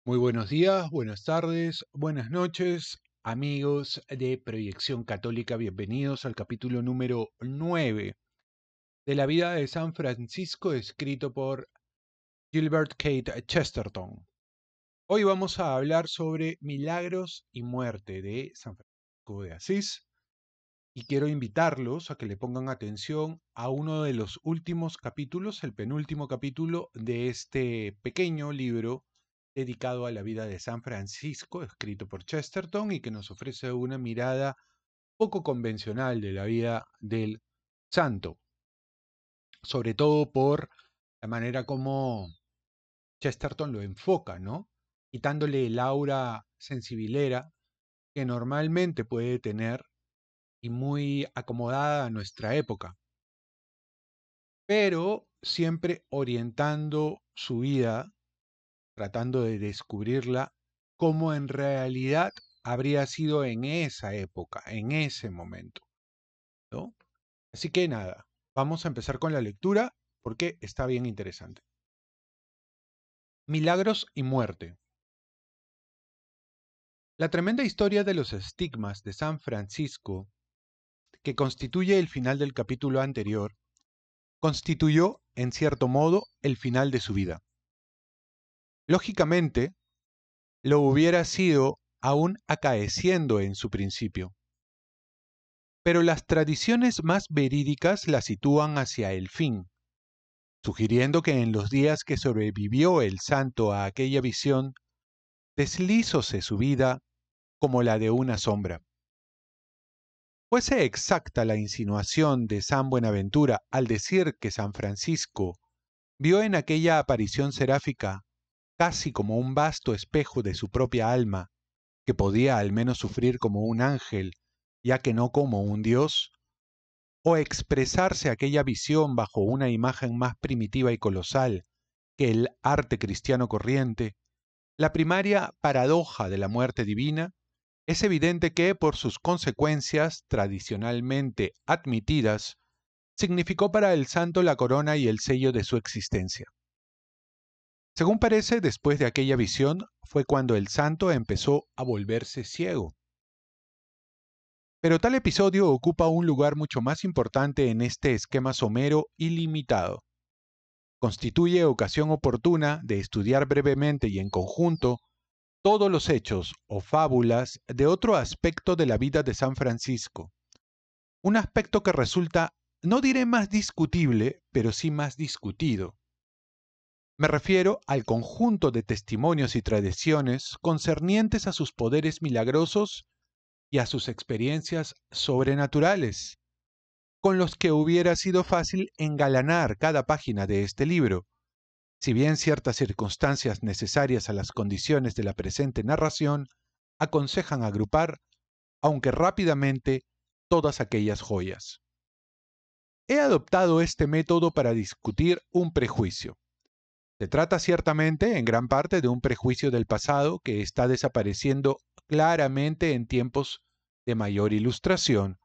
Muy buenos días, buenas tardes, buenas noches, amigos de Proyección Católica. Bienvenidos al capítulo número 9 de la vida de San Francisco, escrito por Gilbert Kate Chesterton. Hoy vamos a hablar sobre milagros y muerte de San Francisco de Asís y quiero invitarlos a que le pongan atención a uno de los últimos capítulos, el penúltimo capítulo de este pequeño libro dedicado a la vida de San Francisco, escrito por Chesterton y que nos ofrece una mirada poco convencional de la vida del santo, sobre todo por la manera como Chesterton lo enfoca, ¿no? Quitándole el aura sensibilera que normalmente puede tener y muy acomodada a nuestra época, pero siempre orientando su vida, tratando de descubrirla como en realidad habría sido en esa época, en ese momento, ¿no? Así que nada, vamos a empezar con la lectura porque está bien interesante. Milagros y muerte. La tremenda historia de los estigmas de San Francisco, que constituye el final del capítulo anterior, constituyó, en cierto modo, el final de su vida. Lógicamente, lo hubiera sido aún acaeciendo en su principio. Pero las tradiciones más verídicas la sitúan hacia el fin, sugiriendo que en los días que sobrevivió el santo a aquella visión, deslízose su vida como la de una sombra. Fuese exacta la insinuación de San Buenaventura al decir que San Francisco vio en aquella aparición seráfica casi como un vasto espejo de su propia alma, que podía al menos sufrir como un ángel, ya que no como un dios, o expresarse aquella visión bajo una imagen más primitiva y colosal que el arte cristiano corriente, la primaria paradoja de la muerte divina, es evidente que, por sus consecuencias tradicionalmente admitidas, significó para el santo la corona y el sello de su existencia. Según parece, después de aquella visión fue cuando el santo empezó a volverse ciego. Pero tal episodio ocupa un lugar mucho más importante en este esquema somero y limitado. Constituye ocasión oportuna de estudiar brevemente y en conjunto todos los hechos o fábulas de otro aspecto de la vida de San Francisco. Un aspecto que resulta, no diré más discutible, pero sí más discutido. Me refiero al conjunto de testimonios y tradiciones concernientes a sus poderes milagrosos y a sus experiencias sobrenaturales, con los que hubiera sido fácil engalanar cada página de este libro, si bien ciertas circunstancias necesarias a las condiciones de la presente narración aconsejan agrupar, aunque rápidamente, todas aquellas joyas. He adoptado este método para discutir un prejuicio. Se trata ciertamente en gran parte de un prejuicio del pasado que está desapareciendo claramente en tiempos de mayor ilustración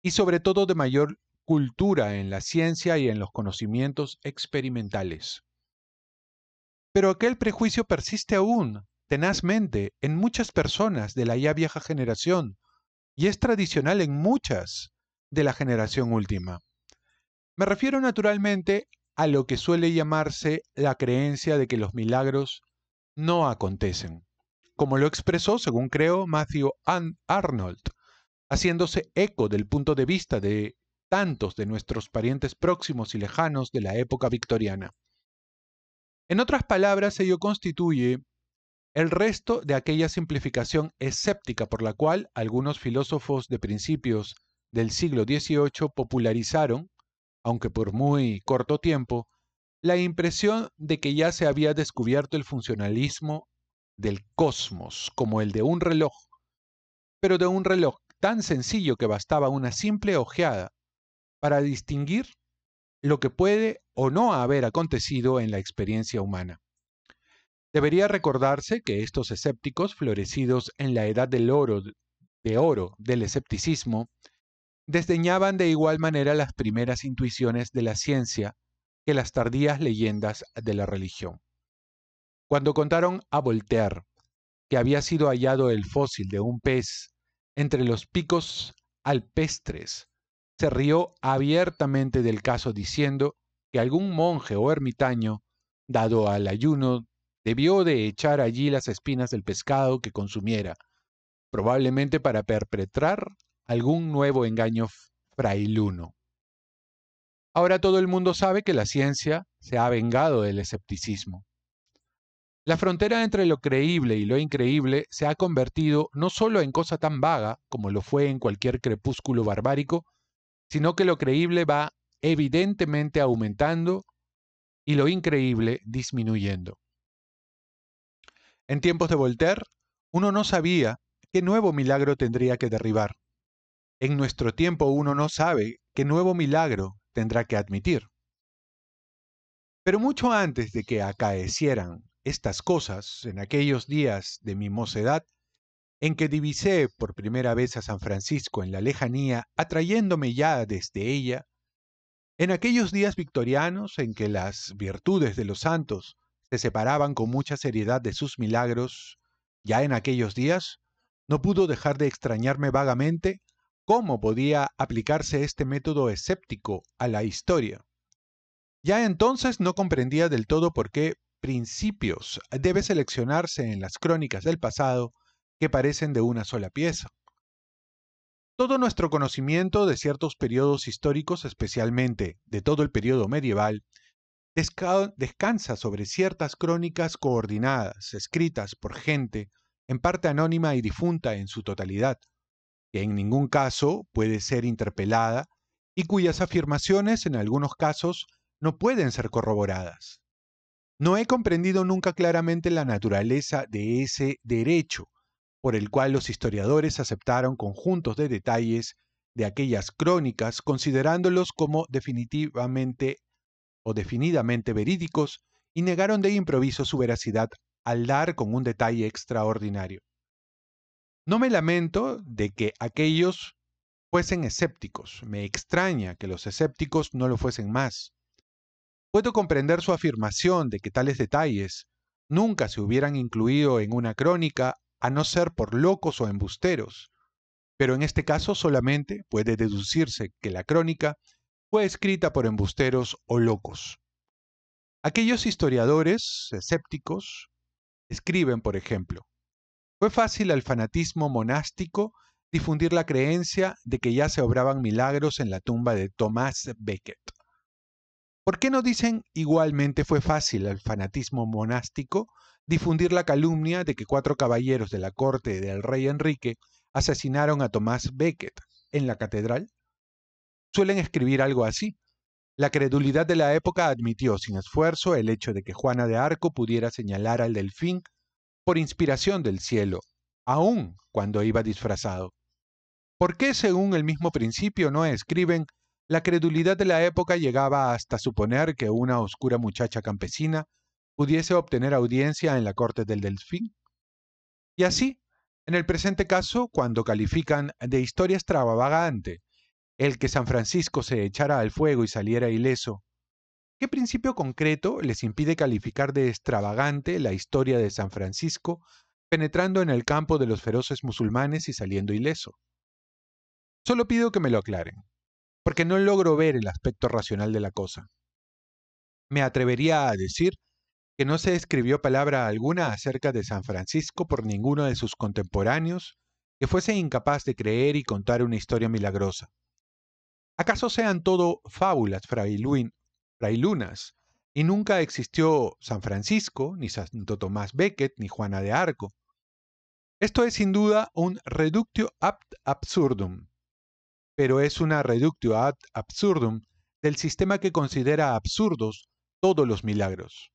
y sobre todo de mayor cultura en la ciencia y en los conocimientos experimentales. Pero aquel prejuicio persiste aún, tenazmente, en muchas personas de la ya vieja generación y es tradicional en muchas de la generación última. Me refiero naturalmente a lo que suele llamarse la creencia de que los milagros no acontecen, como lo expresó, según creo, Matthew Arnold, haciéndose eco del punto de vista de tantos de nuestros parientes próximos y lejanos de la época victoriana. En otras palabras, ello constituye el resto de aquella simplificación escéptica por la cual algunos filósofos de principios del siglo XVIII popularizaron, aunque por muy corto tiempo, la impresión de que ya se había descubierto el funcionalismo del cosmos como el de un reloj, pero de un reloj tan sencillo que bastaba una simple ojeada para distinguir lo que puede o no haber acontecido en la experiencia humana. Debería recordarse que estos escépticos, florecidos en la edad de oro del escepticismo, desdeñaban de igual manera las primeras intuiciones de la ciencia que las tardías leyendas de la religión. Cuando contaron a Voltaire que había sido hallado el fósil de un pez entre los picos alpestres, se rió abiertamente del caso diciendo que algún monje o ermitaño, dado al ayuno, debió de echar allí las espinas del pescado que consumiera, probablemente para perpetrar algún nuevo engaño frailuno. Ahora todo el mundo sabe que la ciencia se ha vengado del escepticismo. La frontera entre lo creíble y lo increíble se ha convertido no solo en cosa tan vaga como lo fue en cualquier crepúsculo barbárico, sino que lo creíble va evidentemente aumentando y lo increíble disminuyendo. En tiempos de Voltaire, uno no sabía qué nuevo milagro tendría que derribar. En nuestro tiempo uno no sabe qué nuevo milagro tendrá que admitir. Pero mucho antes de que acaecieran estas cosas, en aquellos días de mi mocedad, en que divisé por primera vez a San Francisco en la lejanía, atrayéndome ya desde ella, en aquellos días victorianos en que las virtudes de los santos se separaban con mucha seriedad de sus milagros, ya en aquellos días, no pudo dejar de extrañarme vagamente cómo podía aplicarse este método escéptico a la historia. Ya entonces no comprendía del todo por qué principios debe seleccionarse en las crónicas del pasado que parecen de una sola pieza. Todo nuestro conocimiento de ciertos periodos históricos, especialmente de todo el periodo medieval, descansa sobre ciertas crónicas coordinadas, escritas por gente, en parte anónima y difunta en su totalidad, que en ningún caso puede ser interpelada y cuyas afirmaciones en algunos casos no pueden ser corroboradas. No he comprendido nunca claramente la naturaleza de ese derecho por el cual los historiadores aceptaron conjuntos de detalles de aquellas crónicas, considerándolos como definitivamente o definidamente verídicos, y negaron de improviso su veracidad al dar con un detalle extraordinario. No me lamento de que aquellos fuesen escépticos, me extraña que los escépticos no lo fuesen más. Puedo comprender su afirmación de que tales detalles nunca se hubieran incluido en una crónica a no ser por locos o embusteros, pero en este caso solamente puede deducirse que la crónica fue escrita por embusteros o locos. Aquellos historiadores escépticos escriben, por ejemplo, fue fácil al fanatismo monástico difundir la creencia de que ya se obraban milagros en la tumba de Thomas Becket. ¿Por qué no dicen igualmente fue fácil al fanatismo monástico difundir la calumnia de que 4 caballeros de la corte del rey Enrique asesinaron a Thomas Becket en la catedral? Suelen escribir algo así. La credulidad de la época admitió sin esfuerzo el hecho de que Juana de Arco pudiera señalar al delfín por inspiración del cielo, aun cuando iba disfrazado. ¿Por qué, según el mismo principio, no escriben la credulidad de la época llegaba hasta suponer que una oscura muchacha campesina pudiese obtener audiencia en la corte del delfín? Y así, en el presente caso, cuando califican de historia extravagante el que San Francisco se echara al fuego y saliera ileso, ¿qué principio concreto les impide calificar de extravagante la historia de San Francisco penetrando en el campo de los feroces musulmanes y saliendo ileso? Solo pido que me lo aclaren, porque no logro ver el aspecto racional de la cosa. Me atrevería a decir que no se escribió palabra alguna acerca de San Francisco por ninguno de sus contemporáneos que fuese incapaz de creer y contar una historia milagrosa. ¿Acaso sean todo fábulas frailunas y nunca existió San Francisco, ni Santo Tomás Becket, ni Juana de Arco? Esto es sin duda un reductio ad absurdum, pero es una reductio ad absurdum del sistema que considera absurdos todos los milagros.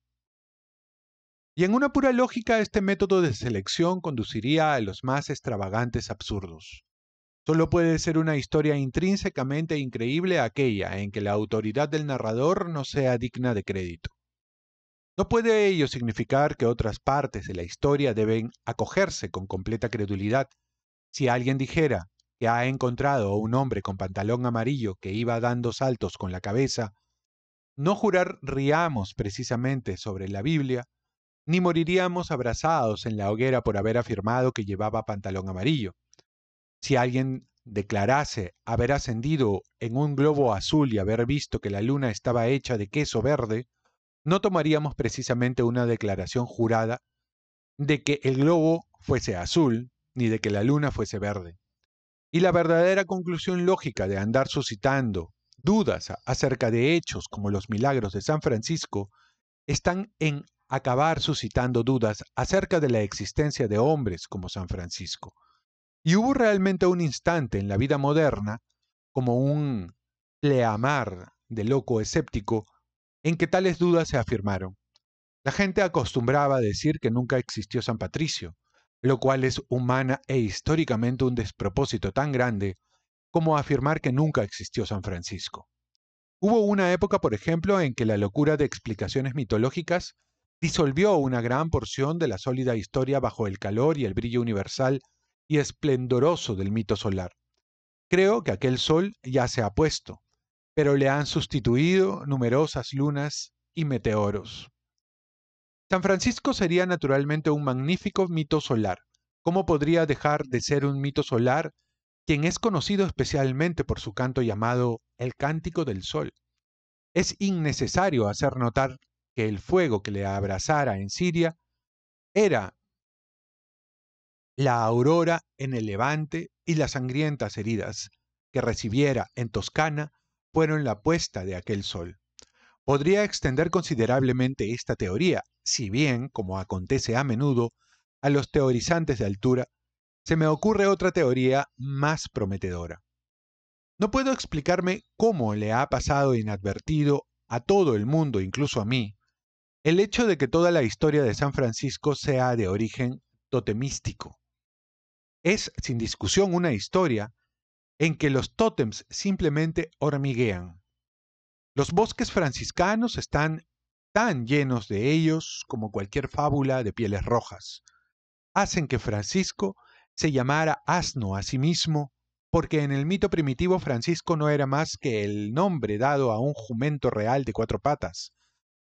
Y en una pura lógica, este método de selección conduciría a los más extravagantes absurdos. Solo puede ser una historia intrínsecamente increíble aquella en que la autoridad del narrador no sea digna de crédito. No puede ello significar que otras partes de la historia deben acogerse con completa credulidad. Si alguien dijera que ha encontrado a un hombre con pantalón amarillo que iba dando saltos con la cabeza, no jurar riamos precisamente sobre la Biblia, ni moriríamos abrazados en la hoguera por haber afirmado que llevaba pantalón amarillo. Si alguien declarase haber ascendido en un globo azul y haber visto que la luna estaba hecha de queso verde, no tomaríamos precisamente una declaración jurada de que el globo fuese azul, ni de que la luna fuese verde. Y la verdadera conclusión lógica de andar suscitando dudas acerca de hechos como los milagros de San Francisco están en acabar suscitando dudas acerca de la existencia de hombres como San Francisco. Y hubo realmente un instante en la vida moderna, como un pleamar de loco escéptico, en que tales dudas se afirmaron. La gente acostumbraba a decir que nunca existió San Patricio, lo cual es humana e históricamente un despropósito tan grande como afirmar que nunca existió San Francisco. Hubo una época, por ejemplo, en que la locura de explicaciones mitológicas disolvió una gran porción de la sólida historia bajo el calor y el brillo universal y esplendoroso del mito solar. Creo que aquel sol ya se ha puesto, pero le han sustituido numerosas lunas y meteoros. San Francisco sería naturalmente un magnífico mito solar. ¿Cómo podría dejar de ser un mito solar quien es conocido especialmente por su canto llamado el Cántico del Sol? Es innecesario hacer notar que el fuego que le abrazara en Siria era la aurora en el levante y las sangrientas heridas que recibiera en Toscana fueron la puesta de aquel sol. Podría extender considerablemente esta teoría, si bien, como acontece a menudo, a los teorizantes de altura, se me ocurre otra teoría más prometedora. No puedo explicarme cómo le ha pasado inadvertido a todo el mundo, incluso a mí, el hecho de que toda la historia de San Francisco sea de origen totemístico. Es, sin discusión, una historia en que los tótems simplemente hormiguean. Los bosques franciscanos están tan llenos de ellos como cualquier fábula de pieles rojas. Hacen que Francisco se llamara asno a sí mismo, porque en el mito primitivo Francisco no era más que el nombre dado a un jumento real de 4 patas,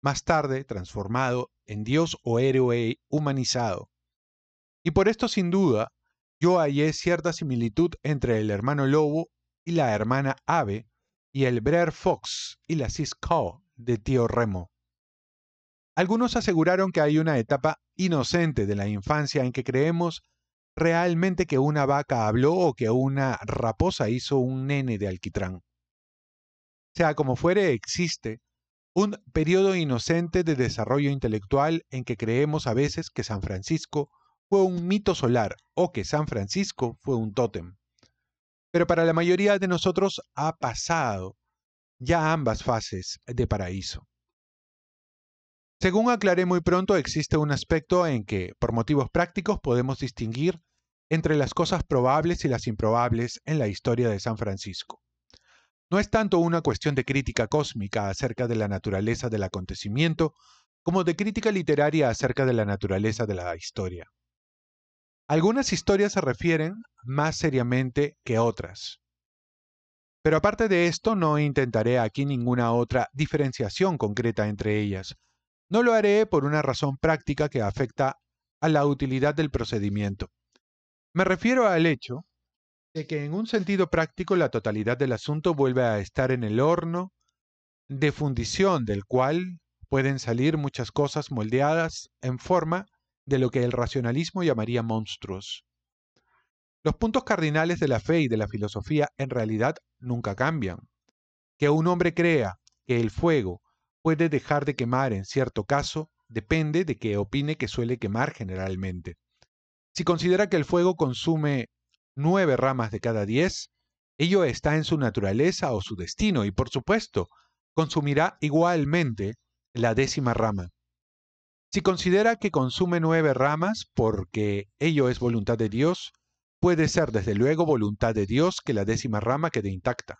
más tarde transformado en dios o héroe humanizado. Y por esto, sin duda, yo hallé cierta similitud entre el hermano lobo y la hermana ave, y el Brer Fox y la Cis Cow de Tío Remo. Algunos aseguraron que hay una etapa inocente de la infancia en que creemos realmente que una vaca habló o que una raposa hizo un nene de alquitrán. Sea como fuere, existe un periodo inocente de desarrollo intelectual en que creemos a veces que San Francisco fue un mito solar o que San Francisco fue un tótem. Pero para la mayoría de nosotros ha pasado ya ambas fases de paraíso. Según aclaré muy pronto, existe un aspecto en que, por motivos prácticos, podemos distinguir entre las cosas probables y las improbables en la historia de San Francisco. No es tanto una cuestión de crítica cósmica acerca de la naturaleza del acontecimiento, como de crítica literaria acerca de la naturaleza de la historia. Algunas historias se refieren más seriamente que otras. Pero aparte de esto, no intentaré aquí ninguna otra diferenciación concreta entre ellas. No lo haré por una razón práctica que afecta a la utilidad del procedimiento. Me refiero al hecho de que en un sentido práctico la totalidad del asunto vuelve a estar en el horno de fundición del cual pueden salir muchas cosas moldeadas en forma de lo que el racionalismo llamaría monstruos. Los puntos cardinales de la fe y de la filosofía en realidad nunca cambian. Que un hombre crea que el fuego puede dejar de quemar en cierto caso depende de que opine que suele quemar generalmente. Si considera que el fuego consume 9 ramas de cada 10, ello está en su naturaleza o su destino y, por supuesto, consumirá igualmente la 10ª rama. Si considera que consume 9 ramas porque ello es voluntad de Dios, puede ser desde luego voluntad de Dios que la 10ª rama quede intacta.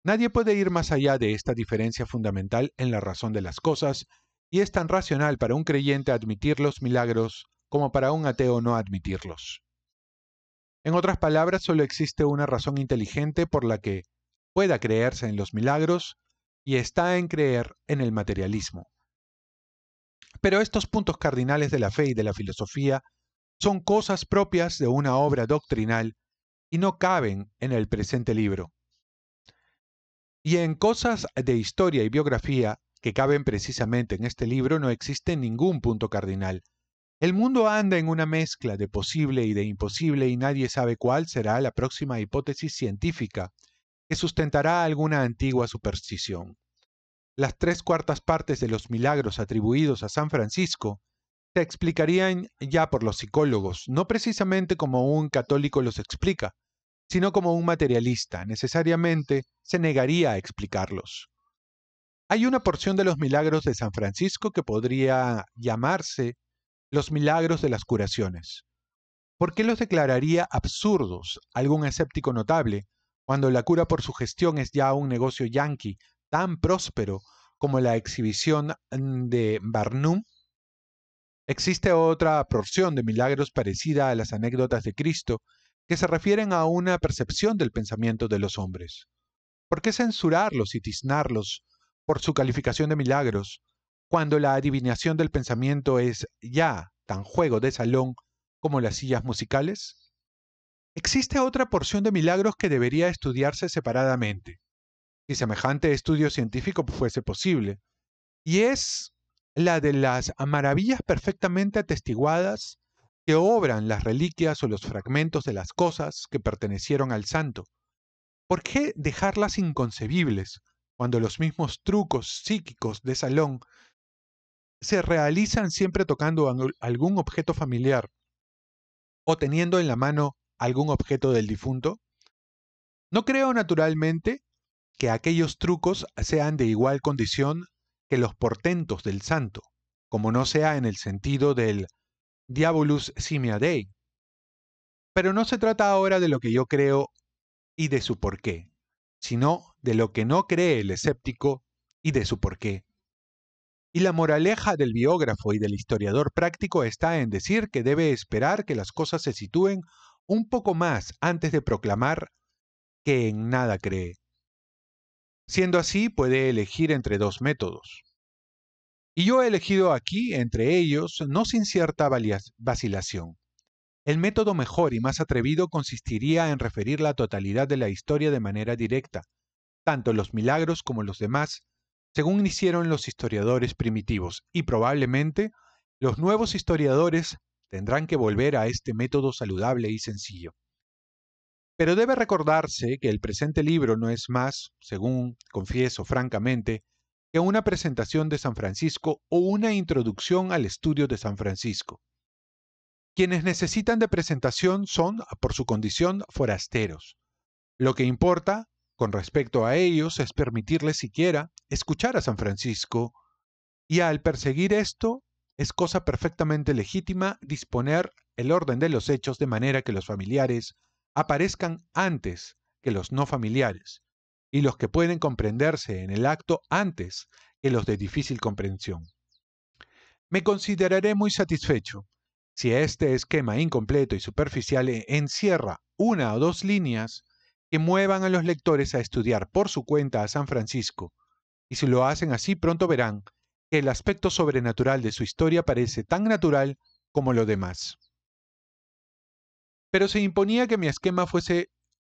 Nadie puede ir más allá de esta diferencia fundamental en la razón de las cosas, y es tan racional para un creyente admitir los milagros como para un ateo no admitirlos. En otras palabras, solo existe una razón inteligente por la que pueda creerse en los milagros, y está en creer en el materialismo. Pero estos puntos cardinales de la fe y de la filosofía son cosas propias de una obra doctrinal y no caben en el presente libro. Y en cosas de historia y biografía, que caben precisamente en este libro, no existe ningún punto cardinal. El mundo anda en una mezcla de posible y de imposible y nadie sabe cuál será la próxima hipótesis científica que sustentará alguna antigua superstición. Las 3/4 partes de los milagros atribuidos a San Francisco se explicarían ya por los psicólogos, no precisamente como un católico los explica, sino como un materialista necesariamente se negaría a explicarlos. Hay una porción de los milagros de San Francisco que podría llamarse los milagros de las curaciones. ¿Por qué los declararía absurdos algún escéptico notable cuando la cura por sugestión es ya un negocio yanqui tan próspero como la exhibición de Barnum? Existe otra porción de milagros parecida a las anécdotas de Cristo que se refieren a una percepción del pensamiento de los hombres. ¿Por qué censurarlos y tiznarlos por su calificación de milagros cuando la adivinación del pensamiento es ya tan juego de salón como las sillas musicales? Existe otra porción de milagros que debería estudiarse separadamente, si semejante estudio científico fuese posible, y es la de las maravillas perfectamente atestiguadas que obran las reliquias o los fragmentos de las cosas que pertenecieron al santo. ¿Por qué dejarlas inconcebibles cuando los mismos trucos psíquicos de salón se realizan siempre tocando algún objeto familiar o teniendo en la mano algún objeto del difunto? No creo naturalmente que aquellos trucos sean de igual condición que los portentos del santo, como no sea en el sentido del Diabolus simia Dei. Pero no se trata ahora de lo que yo creo y de su porqué, sino de lo que no cree el escéptico y de su porqué. Y la moraleja del biógrafo y del historiador práctico está en decir que debe esperar que las cosas se sitúen un poco más antes de proclamar que en nada cree. Siendo así, puede elegir entre dos métodos. Y yo he elegido aquí entre ellos no sin cierta vacilación. El método mejor y más atrevido consistiría en referir la totalidad de la historia de manera directa, tanto los milagros como los demás, según hicieron los historiadores primitivos, y probablemente los nuevos historiadores tendrán que volver a este método saludable y sencillo. Pero debe recordarse que el presente libro no es más, según confieso francamente, que una presentación de San Francisco o una introducción al estudio de San Francisco. Quienes necesitan de presentación son, por su condición, forasteros. Lo que importa, con respecto a ellos, es permitirles siquiera escuchar a San Francisco, y al perseguir esto, es cosa perfectamente legítima disponer el orden de los hechos de manera que los familiares aparezcan antes que los no familiares, y los que pueden comprenderse en el acto antes que los de difícil comprensión. Me consideraré muy satisfecho si este esquema incompleto y superficial encierra una o dos líneas que muevan a los lectores a estudiar por su cuenta a San Francisco, y si lo hacen así pronto verán que el aspecto sobrenatural de su historia parece tan natural como lo demás. Pero se imponía que mi esquema fuese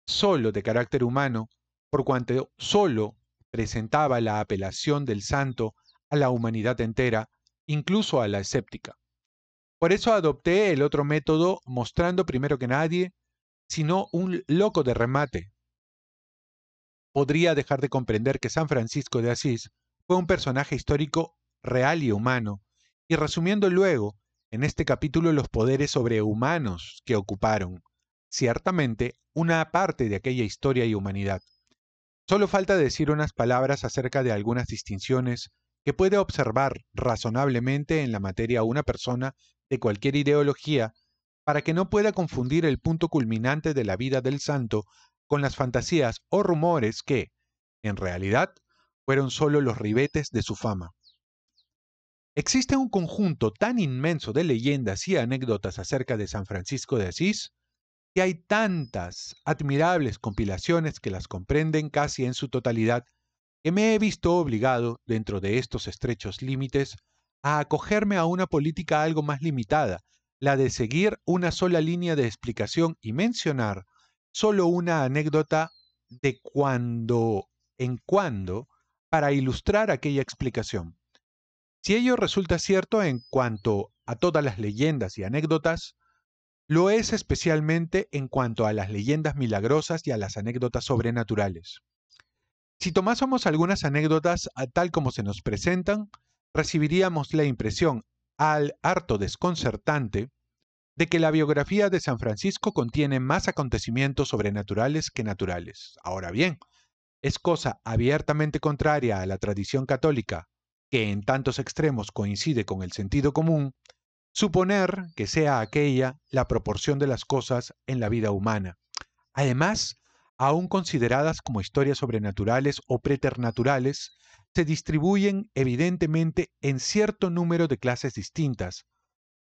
solo de carácter humano, por cuanto solo presentaba la apelación del santo a la humanidad entera, incluso a la escéptica. Por eso adopté el otro método, mostrando primero que nadie, sino un loco de remate, podría dejar de comprender que San Francisco de Asís fue un personaje histórico real y humano, y resumiendo luego en este capítulo los poderes sobrehumanos que ocuparon, ciertamente, una parte de aquella historia y humanidad. Solo falta decir unas palabras acerca de algunas distinciones que puede observar razonablemente en la materia una persona de cualquier ideología para que no pueda confundir el punto culminante de la vida del santo con las fantasías o rumores que, en realidad, fueron solo los ribetes de su fama. Existe un conjunto tan inmenso de leyendas y anécdotas acerca de San Francisco de Asís que hay tantas admirables compilaciones que las comprenden casi en su totalidad, que me he visto obligado, dentro de estos estrechos límites, a acogerme a una política algo más limitada, la de seguir una sola línea de explicación y mencionar solo una anécdota de cuando en cuando para ilustrar aquella explicación. Si ello resulta cierto en cuanto a todas las leyendas y anécdotas, lo es especialmente en cuanto a las leyendas milagrosas y a las anécdotas sobrenaturales. Si tomásemos algunas anécdotas tal como se nos presentan, recibiríamos la impresión, al harto desconcertante, de que la biografía de San Francisco contiene más acontecimientos sobrenaturales que naturales. Ahora bien, es cosa abiertamente contraria a la tradición católica, que en tantos extremos coincide con el sentido común, suponer que sea aquella la proporción de las cosas en la vida humana. Además, aún consideradas como historias sobrenaturales o preternaturales, se distribuyen evidentemente en cierto número de clases distintas,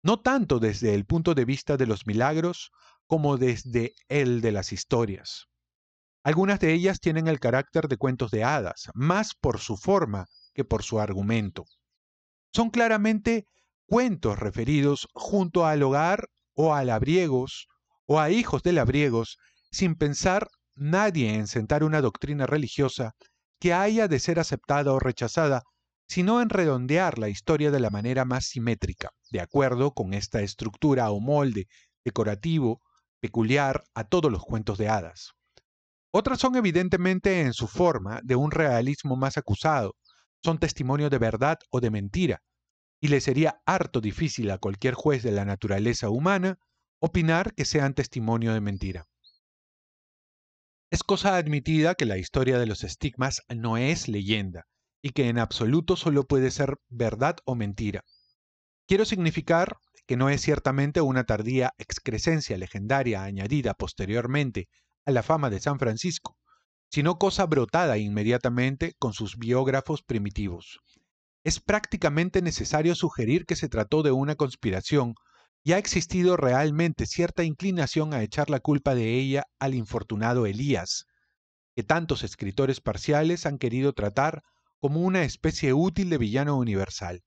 no tanto desde el punto de vista de los milagros como desde el de las historias. Algunas de ellas tienen el carácter de cuentos de hadas, más por su forma que por su argumento. Son claramente cuentos referidos junto al hogar o a labriegos o a hijos de labriegos, sin pensar nadie en sentar una doctrina religiosa que haya de ser aceptada o rechazada, sino en redondear la historia de la manera más simétrica, de acuerdo con esta estructura o molde decorativo peculiar a todos los cuentos de hadas. Otras son evidentemente en su forma de un realismo más acusado, son testimonio de verdad o de mentira, y le sería harto difícil a cualquier juez de la naturaleza humana opinar que sean testimonio de mentira. Es cosa admitida que la historia de los estigmas no es leyenda, y que en absoluto solo puede ser verdad o mentira. Quiero significar que no es ciertamente una tardía excrescencia legendaria añadida posteriormente a la fama de San Francisco, sino cosa brotada inmediatamente con sus biógrafos primitivos. Es prácticamente necesario sugerir que se trató de una conspiración y ha existido realmente cierta inclinación a echar la culpa de ella al infortunado Elías, que tantos escritores parciales han querido tratar como una especie útil de villano universal.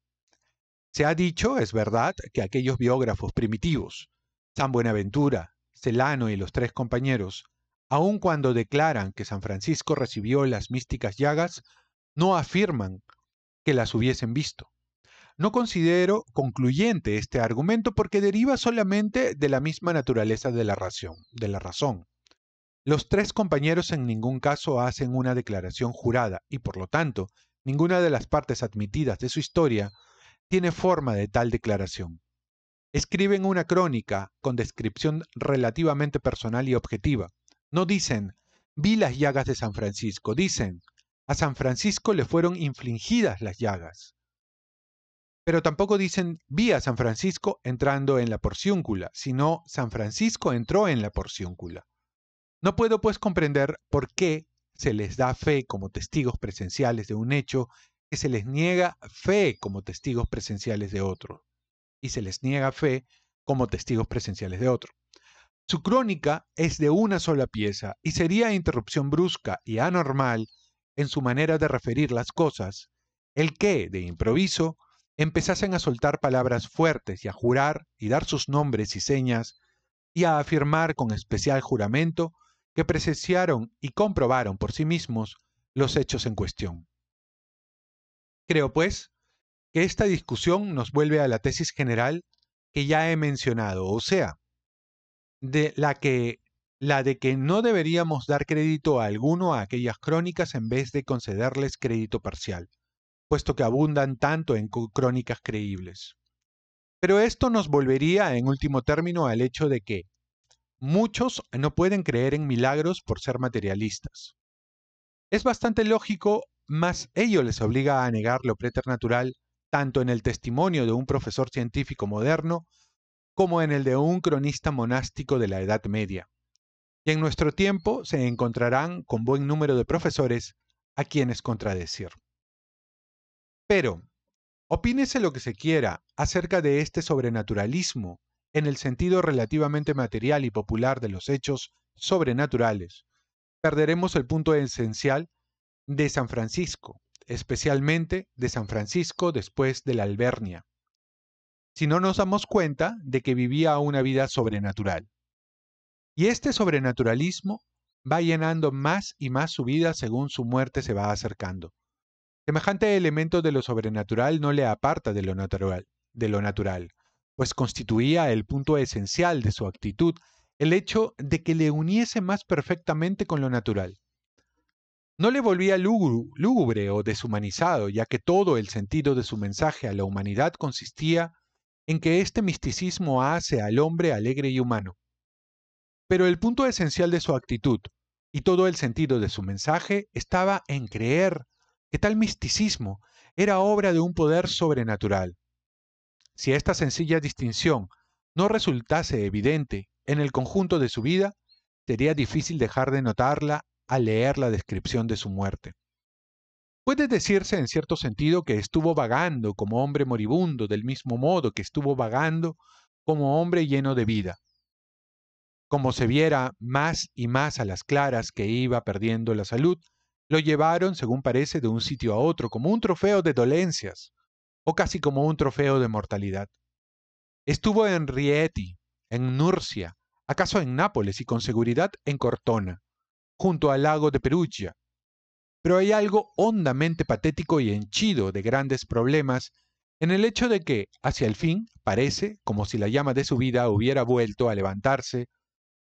Se ha dicho, es verdad, que aquellos biógrafos primitivos, San Buenaventura, Celano y los tres compañeros, aun cuando declaran que San Francisco recibió las místicas llagas, no afirman que las hubiesen visto. No considero concluyente este argumento porque deriva solamente de la misma naturaleza de la razón. Los tres compañeros en ningún caso hacen una declaración jurada y, por lo tanto, ninguna de las partes admitidas de su historia tiene forma de tal declaración. Escriben una crónica con descripción relativamente personal y objetiva. No dicen, vi las llagas de San Francisco, dicen, a San Francisco le fueron infligidas las llagas. Pero tampoco dicen, vi a San Francisco entrando en la porciúncula, sino San Francisco entró en la porciúncula. No puedo pues comprender por qué se les da fe como testigos presenciales de un hecho que se les niega fe como testigos presenciales de otro, y se les niega fe como testigos presenciales de otro. Su crónica es de una sola pieza y sería interrupción brusca y anormal en su manera de referir las cosas, el que, de improviso, empezasen a soltar palabras fuertes y a jurar y dar sus nombres y señas y a afirmar con especial juramento que presenciaron y comprobaron por sí mismos los hechos en cuestión. Creo, pues, que esta discusión nos vuelve a la tesis general que ya he mencionado, o sea, de la de que no deberíamos dar crédito alguno a aquellas crónicas en vez de concederles crédito parcial, puesto que abundan tanto en crónicas creíbles. Pero esto nos volvería en último término al hecho de que muchos no pueden creer en milagros por ser materialistas. Es bastante lógico, mas ello les obliga a negar lo preternatural tanto en el testimonio de un profesor científico moderno como en el de un cronista monástico de la Edad Media. Y en nuestro tiempo se encontrarán con buen número de profesores a quienes contradecir. Pero, opínese lo que se quiera acerca de este sobrenaturalismo en el sentido relativamente material y popular de los hechos sobrenaturales, perderemos el punto esencial de San Francisco, especialmente de San Francisco después de la Albernia, si no nos damos cuenta de que vivía una vida sobrenatural. Y este sobrenaturalismo va llenando más y más su vida según su muerte se va acercando. Semejante elemento de lo sobrenatural no le aparta de lo natural, pues constituía el punto esencial de su actitud, el hecho de que le uniese más perfectamente con lo natural. No le volvía lúgubre o deshumanizado, ya que todo el sentido de su mensaje a la humanidad consistía en que este misticismo hace al hombre alegre y humano. Pero el punto esencial de su actitud y todo el sentido de su mensaje estaba en creer que tal misticismo era obra de un poder sobrenatural. Si esta sencilla distinción no resultase evidente en el conjunto de su vida, sería difícil dejar de notarla al leer la descripción de su muerte. Puede decirse en cierto sentido que estuvo vagando como hombre moribundo del mismo modo que estuvo vagando como hombre lleno de vida. Como se viera más y más a las claras que iba perdiendo la salud, lo llevaron, según parece, de un sitio a otro, como un trofeo de dolencias, o casi como un trofeo de mortalidad. Estuvo en Rieti, en Nurcia, acaso en Nápoles y con seguridad en Cortona, junto al lago de Perugia. Pero hay algo hondamente patético y henchido de grandes problemas en el hecho de que, hacia el fin, parece como si la llama de su vida hubiera vuelto a levantarse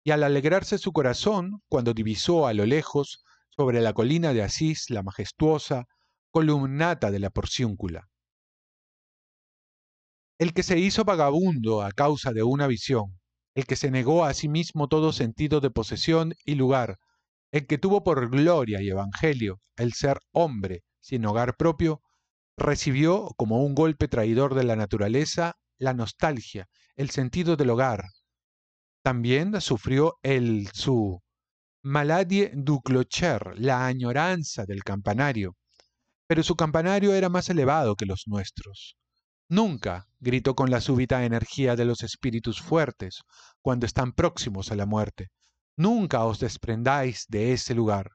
y al alegrarse su corazón cuando divisó a lo lejos, sobre la colina de Asís, la majestuosa columnata de la Porciúncula. El que se hizo vagabundo a causa de una visión, el que se negó a sí mismo todo sentido de posesión y lugar, el que tuvo por gloria y evangelio el ser hombre sin hogar propio, recibió como un golpe traidor de la naturaleza la nostalgia, el sentido del hogar. También sufrió su maladie du clocher, la añoranza del campanario, pero su campanario era más elevado que los nuestros. Nunca, gritó con la súbita energía de los espíritus fuertes, cuando están próximos a la muerte, nunca os desprendáis de ese lugar.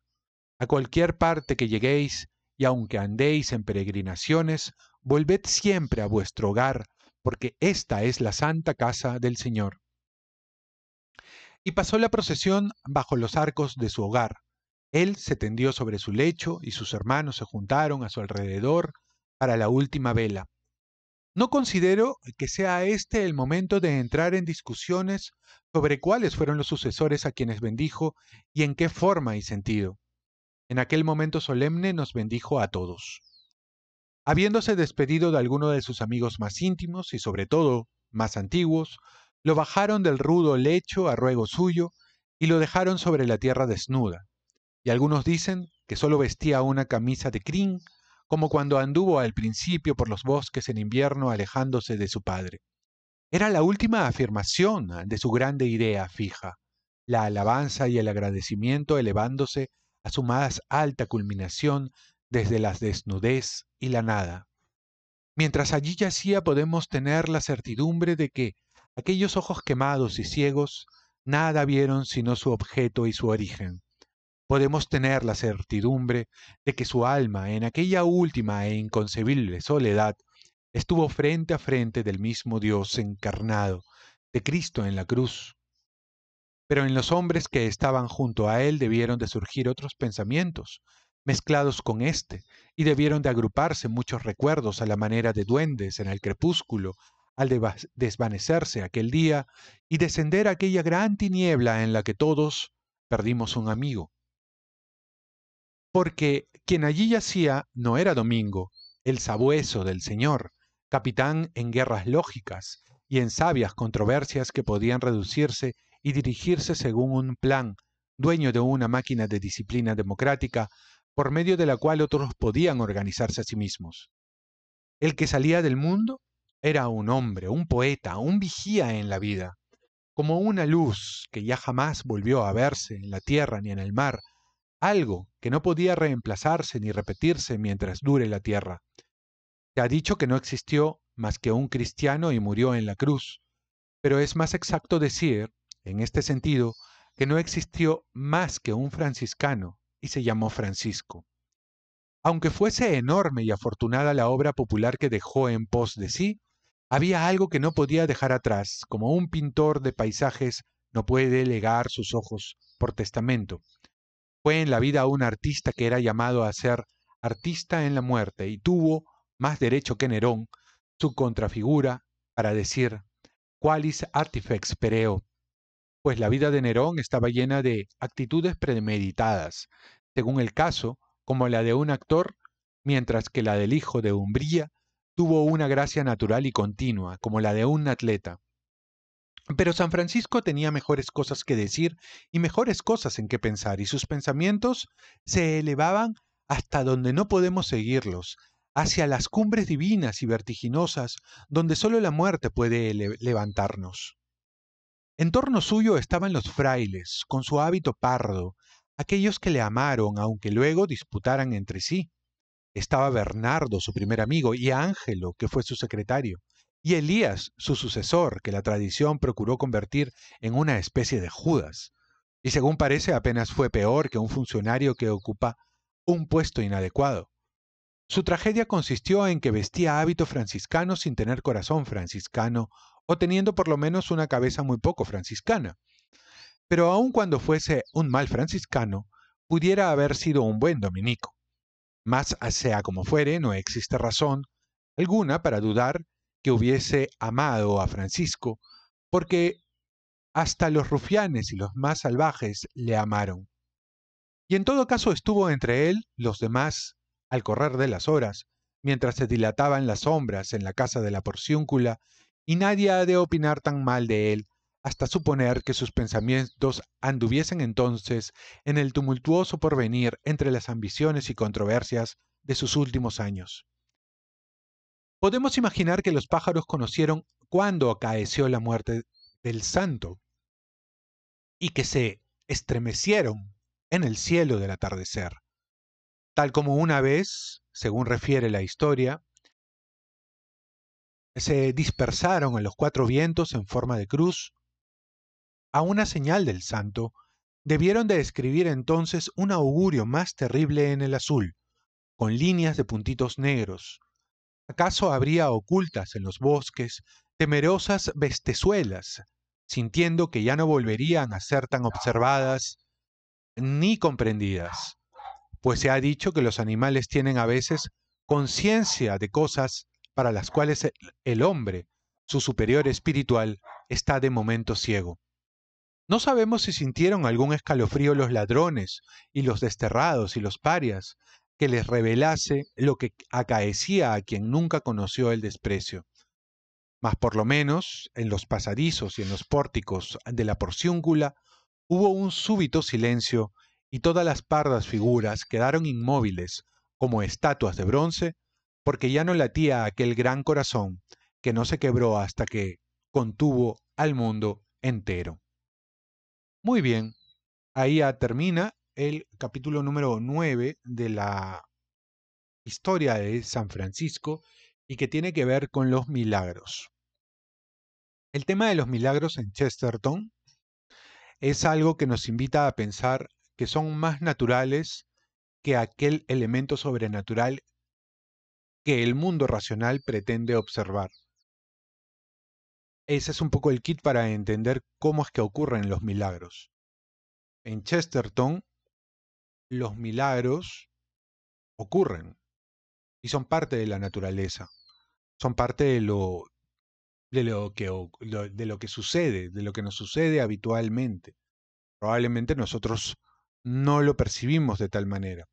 A cualquier parte que lleguéis, y aunque andéis en peregrinaciones, volved siempre a vuestro hogar, porque esta es la santa casa del Señor. Y pasó la procesión bajo los arcos de su hogar. Él se tendió sobre su lecho y sus hermanos se juntaron a su alrededor para la última vela. No considero que sea este el momento de entrar en discusiones sobre cuáles fueron los sucesores a quienes bendijo y en qué forma y sentido. En aquel momento solemne nos bendijo a todos. Habiéndose despedido de alguno de sus amigos más íntimos y sobre todo más antiguos, lo bajaron del rudo lecho a ruego suyo y lo dejaron sobre la tierra desnuda. Y algunos dicen que solo vestía una camisa de crin, como cuando anduvo al principio por los bosques en invierno alejándose de su padre. Era la última afirmación de su grande idea fija, la alabanza y el agradecimiento elevándose a su más alta culminación desde la desnudez y la nada. Mientras allí yacía podemos tener la certidumbre de que aquellos ojos quemados y ciegos nada vieron sino su objeto y su origen. Podemos tener la certidumbre de que su alma en aquella última e inconcebible soledad estuvo frente a frente del mismo Dios encarnado, de Cristo en la cruz. Pero en los hombres que estaban junto a él debieron de surgir otros pensamientos, mezclados con éste, y debieron de agruparse muchos recuerdos a la manera de duendes en el crepúsculo, al desvanecerse aquel día y descender aquella gran tiniebla en la que todos perdimos un amigo. Porque quien allí yacía no era Domingo, el sabueso del Señor, capitán en guerras lógicas y en sabias controversias que podían reducirse y dirigirse según un plan, dueño de una máquina de disciplina democrática, por medio de la cual otros podían organizarse a sí mismos. El que salía del mundo era un hombre, un poeta, un vigía en la vida, como una luz que ya jamás volvió a verse en la tierra ni en el mar, algo que no podía reemplazarse ni repetirse mientras dure la tierra. Se ha dicho que no existió más que un cristiano y murió en la cruz, pero es más exacto decir, en este sentido, que no existió más que un franciscano y se llamó Francisco. Aunque fuese enorme y afortunada la obra popular que dejó en pos de sí, había algo que no podía dejar atrás, como un pintor de paisajes no puede legar sus ojos por testamento. Fue en la vida un artista que era llamado a ser artista en la muerte y tuvo más derecho que Nerón, su contrafigura, para decir qualis artifex pereo, pues la vida de Nerón estaba llena de actitudes premeditadas, según el caso, como la de un actor, mientras que la del hijo de Umbría tuvo una gracia natural y continua, como la de un atleta. Pero San Francisco tenía mejores cosas que decir y mejores cosas en que pensar, y sus pensamientos se elevaban hasta donde no podemos seguirlos, hacia las cumbres divinas y vertiginosas, donde solo la muerte puede levantarnos. En torno suyo estaban los frailes, con su hábito pardo, aquellos que le amaron, aunque luego disputaran entre sí. Estaba Bernardo, su primer amigo, y Ángelo, que fue su secretario, y Elías, su sucesor, que la tradición procuró convertir en una especie de Judas, y según parece apenas fue peor que un funcionario que ocupa un puesto inadecuado. Su tragedia consistió en que vestía hábito franciscano sin tener corazón franciscano, o teniendo por lo menos una cabeza muy poco franciscana. Pero aun cuando fuese un mal franciscano, pudiera haber sido un buen dominico. Mas sea como fuere, no existe razón alguna para dudar que hubiese amado a Francisco, porque hasta los rufianes y los más salvajes le amaron. Y en todo caso estuvo entre él, los demás, al correr de las horas, mientras se dilataban las sombras en la casa de la porciúncula, y nadie ha de opinar tan mal de él, hasta suponer que sus pensamientos anduviesen entonces en el tumultuoso porvenir entre las ambiciones y controversias de sus últimos años. Podemos imaginar que los pájaros conocieron cuándo acaeció la muerte del santo, y que se estremecieron en el cielo del atardecer, tal como una vez, según refiere la historia, se dispersaron en los cuatro vientos en forma de cruz, a una señal del santo, debieron de escribir entonces un augurio más terrible en el azul, con líneas de puntitos negros. ¿Acaso habría ocultas en los bosques temerosas bestezuelas, sintiendo que ya no volverían a ser tan observadas ni comprendidas? Pues se ha dicho que los animales tienen a veces conciencia de cosas para las cuales el hombre, su superior espiritual, está de momento ciego. No sabemos si sintieron algún escalofrío los ladrones y los desterrados y los parias, que les revelase lo que acaecía a quien nunca conoció el desprecio. Mas por lo menos, en los pasadizos y en los pórticos de la porciúncula, hubo un súbito silencio y todas las pardas figuras quedaron inmóviles como estatuas de bronce, porque ya no latía aquel gran corazón que no se quebró hasta que contuvo al mundo entero. Muy bien, ahí ya termina el capítulo número 9 de la historia de San Francisco y que tiene que ver con los milagros. El tema de los milagros en Chesterton es algo que nos invita a pensar que son más naturales que aquel elemento sobrenatural que el mundo racional pretende observar. Ese es un poco el kit para entender cómo es que ocurren los milagros. En Chesterton, los milagros ocurren y son parte de la naturaleza, son parte de lo que sucede, de lo que nos sucede habitualmente. Probablemente nosotros no lo percibimos de tal manera.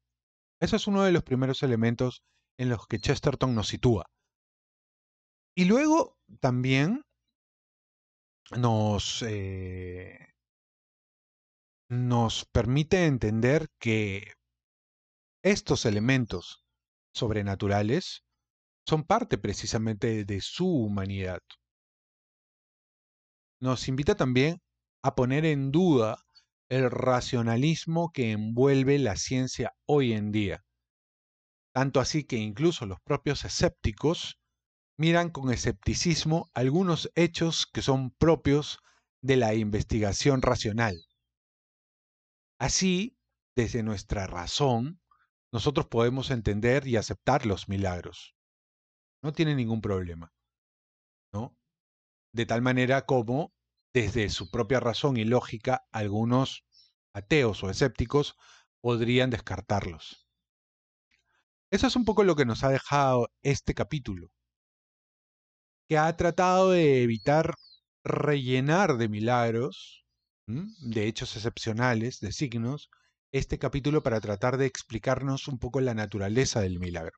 Ese es uno de los primeros elementos en los que Chesterton nos sitúa. Y luego también nos, nos permite entender que estos elementos sobrenaturales son parte precisamente de su humanidad. Nos invita también a poner en duda el racionalismo que envuelve la ciencia hoy en día. Tanto así que incluso los propios escépticos miran con escepticismo algunos hechos que son propios de la investigación racional. Así, desde nuestra razón, nosotros podemos entender y aceptar los milagros. No tiene ningún problema, ¿no? De tal manera como, desde su propia razón y lógica, algunos ateos o escépticos podrían descartarlos. Eso es un poco lo que nos ha dejado este capítulo, que ha tratado de evitar rellenar de milagros, de hechos excepcionales, de signos, este capítulo para tratar de explicarnos un poco la naturaleza del milagro.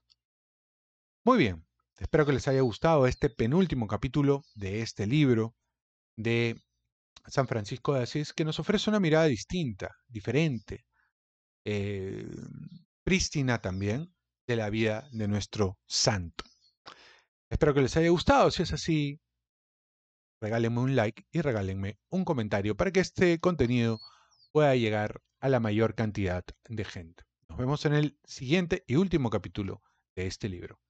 Muy bien, espero que les haya gustado este penúltimo capítulo de este libro de San Francisco de Asís, que nos ofrece una mirada distinta, diferente, eh, prístina también, de la vida de nuestro santo. Espero que les haya gustado. Si es así, regálenme un like y regálenme un comentario para que este contenido pueda llegar a la mayor cantidad de gente. Nos vemos en el siguiente y último capítulo de este libro.